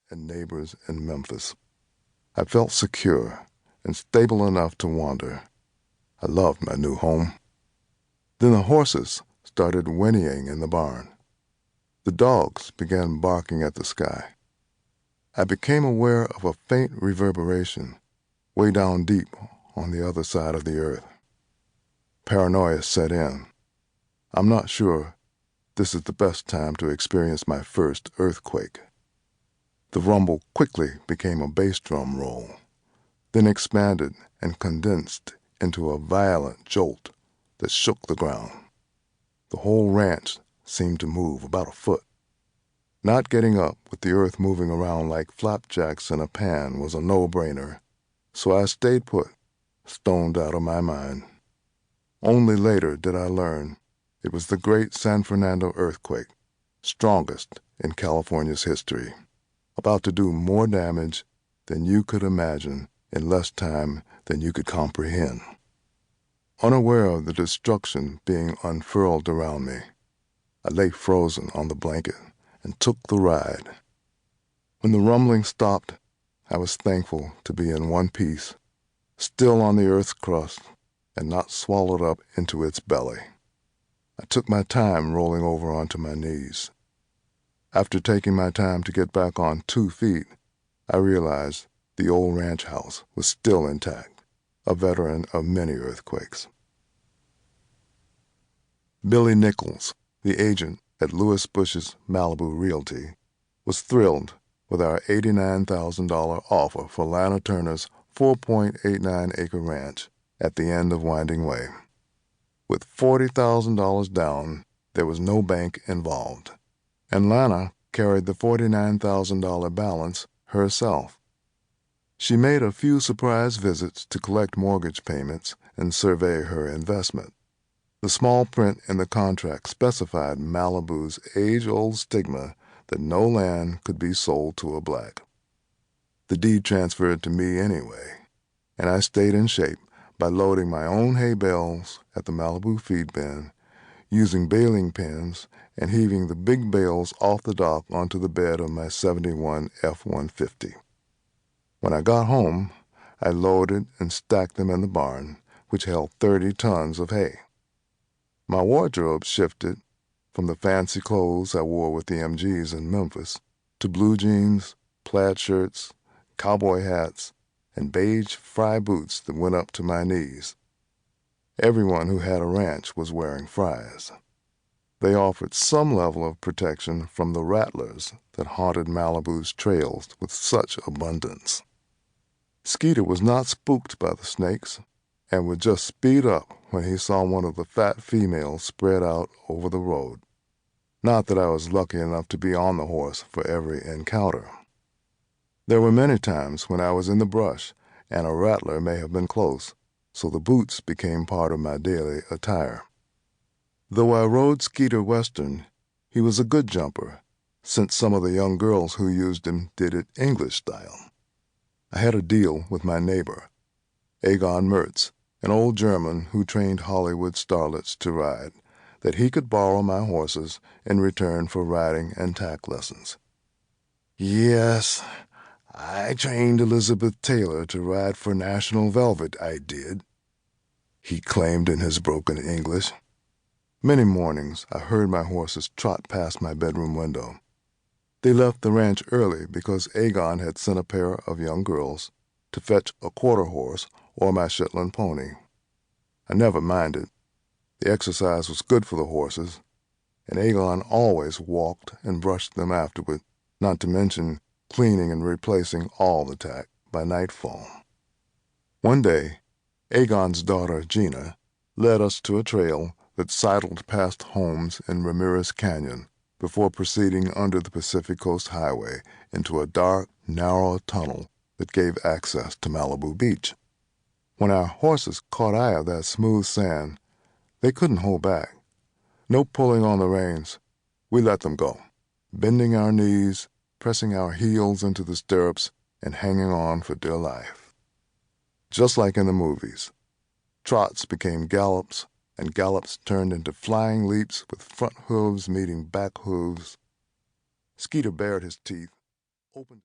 and neighbors in Memphis. I felt secure and stable enough to wander. I loved my new home. Then the horses started whinnying in the barn. The dogs began barking at the sky. I became aware of a faint reverberation way down deep on the other side of the earth. Paranoia set in. I'm not sure this is the best time to experience my first earthquake. The rumble quickly became a bass drum roll, then expanded and condensed into a violent jolt that shook the ground. The whole ranch seemed to move about a foot. Not getting up with the earth moving around like flapjacks in a pan was a no-brainer, so I stayed put, stoned out of my mind. Only later did I learn it was the great San Fernando earthquake, strongest in California's history, about to do more damage than you could imagine in less time than you could comprehend. Unaware of the destruction being unfurled around me, I lay frozen on the blanket and took the ride. When the rumbling stopped, I was thankful to be in one piece, still on the earth's crust and not swallowed up into its belly. I took my time rolling over onto my knees. After taking my time to get back on 2 feet, I realized the old ranch house was still intact, a veteran of many earthquakes. Billy Nichols, the agent at Louis Bush's Malibu Realty, was thrilled with our $89,000 offer for Lana Turner's 4.89-acre ranch at the end of Winding Way. With $40,000 down, there was no bank involved, and Lana carried the $49,000 balance herself. She made a few surprise visits to collect mortgage payments and survey her investment. The small print in the contract specified Malibu's age-old stigma that no land could be sold to a black. The deed transferred to me anyway, and I stayed in shape by loading my own hay bales at the Malibu feed bin, using baling pins, and heaving the big bales off the dock onto the bed of my '71 F-150. When I got home, I loaded and stacked them in the barn, which held 30 tons of hay. My wardrobe shifted from the fancy clothes I wore with the MGs in Memphis to blue jeans, plaid shirts, cowboy hats, and beige fry boots that went up to my knees. Everyone who had a ranch was wearing fries. They offered some level of protection from the rattlers that haunted Malibu's trails with such abundance. Skeeter was not spooked by the snakes and would just speed up when he saw one of the fat females spread out over the road. Not that I was lucky enough to be on the horse for every encounter. There were many times when I was in the brush and a rattler may have been close, so the boots became part of my daily attire. Though I rode Skeeter Western, he was a good jumper, since some of the young girls who used him did it English style. I had a deal with my neighbor, Egon Mertz, an old German who trained Hollywood starlets to ride, that he could borrow my horses in return for riding and tack lessons. Yes, I trained Elizabeth Taylor to ride for National Velvet, I did, he claimed in his broken English. Many mornings I heard my horses trot past my bedroom window. They left the ranch early because Egon had sent a pair of young girls to fetch a quarter horse or my Shetland pony. I never minded. The exercise was good for the horses, and Egon always walked and brushed them afterward, not to mention cleaning and replacing all the tack by nightfall. One day, Egon's daughter, Gina, led us to a trail that sidled past homes in Ramirez Canyon before proceeding under the Pacific Coast Highway into a dark, narrow tunnel that gave access to Malibu Beach. When our horses caught eye of that smooth sand, they couldn't hold back. No pulling on the reins. We let them go, bending our knees, pressing our heels into the stirrups, and hanging on for dear life. Just like in the movies, trots became gallops, and gallops turned into flying leaps with front hooves meeting back hooves. Skeeter bared his teeth, opened